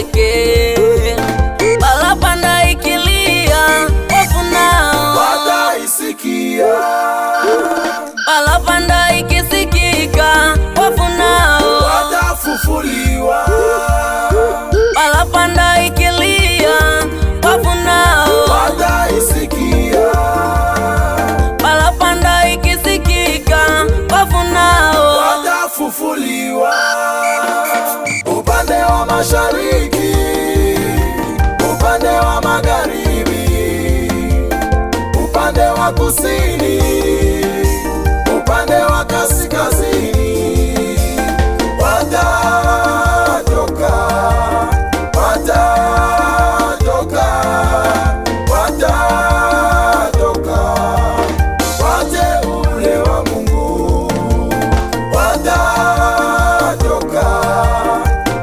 wake. Parapanda ikilia, wafu nao wataisikia. Parapanda ikisikika, wafu nao watafufuliwa. Parapanda ikilia, wafu nao wataisikia. Parapanda ikisikika, wafu nao watafufuliwa. Upande wa mashariki, upande wa magharibi, upande wa kusini, upande wa kaskazini, watatoka, watatoka, watatoka, wateule wa Mungu, watatoka,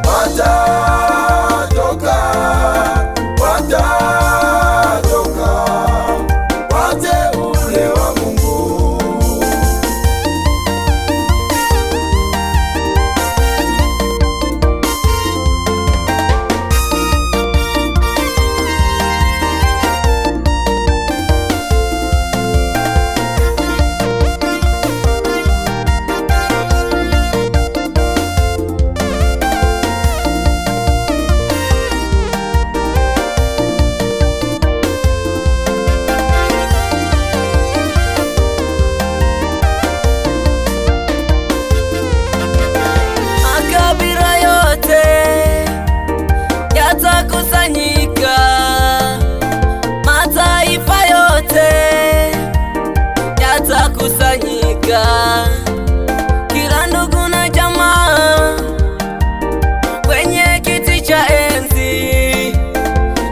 watatoka, watatoka, wateule wa Mungu. Makabila yote yatakusanyika, mataifa yote yatakusanyika, kila ndugu na jamaa kwenye kiti cha enzi.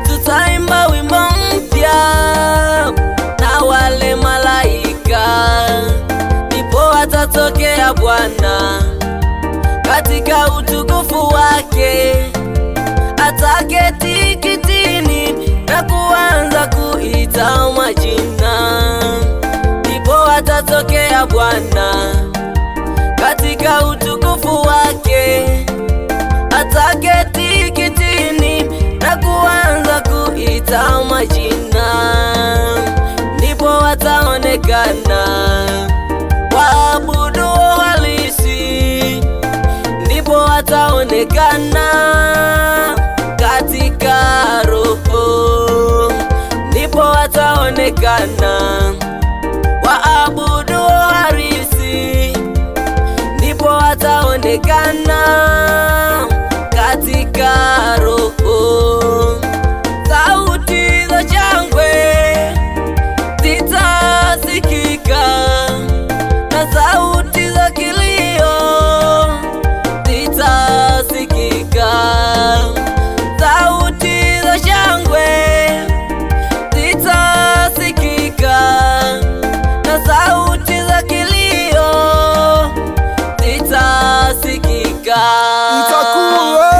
Tutaimba wimbo mpya na wale malaika, ndipo atatokea Bwana katika utukufu wake, ataketi kitini na kuanza kuita majina. Ndipo atatokea Bwana katika utukufu wake, ataketi kitini na kuanza kuita majina. Ndipo wataonekana waabudu halisi, ndipo wataonekana katika roho, ndipo wataonekana waabudu halisi, ndipo wataonekana katika roho. Sauti za shangwe zitasikika na sauti za kilio zitasikika. Sauti za shangwe zitasikika na sauti za kilio zitasikika.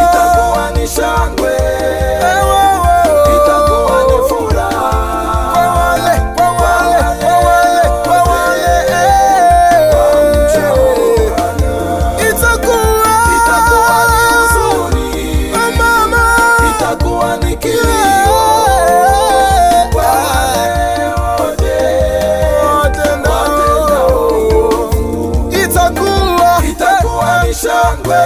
Itakuwa ni shangwe, itakuwa ni furaha kwa wale wamchao Bwana. Itakuwa ni huzuni, itakuwa ni kilio kwa wale wote watendao uovu. Itakuwa ni shangwe,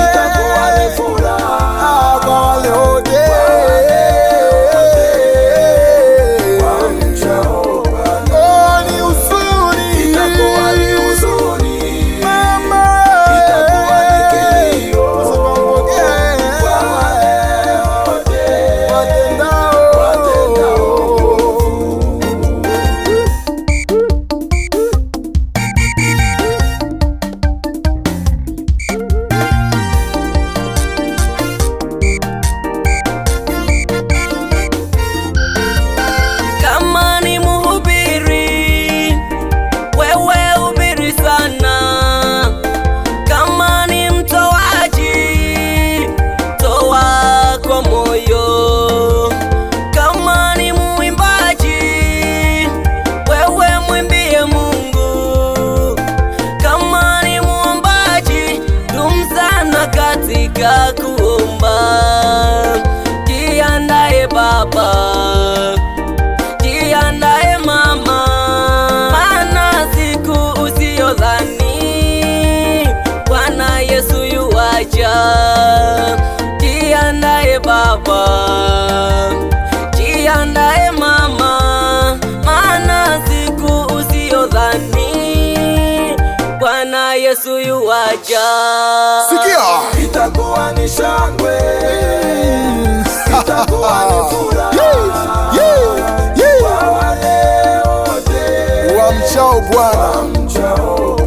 itakuwa ni furaha kwa wale wote wamchao Bwana. Itakuwa ni huzuni, itakuwa ni kilio kwa wale wote watendao uovu. Yesu yuwaja. Sikia, itakuwa ni shangwe, itakuwa ni furaha kwa wale wote wamchao Bwana. wamchao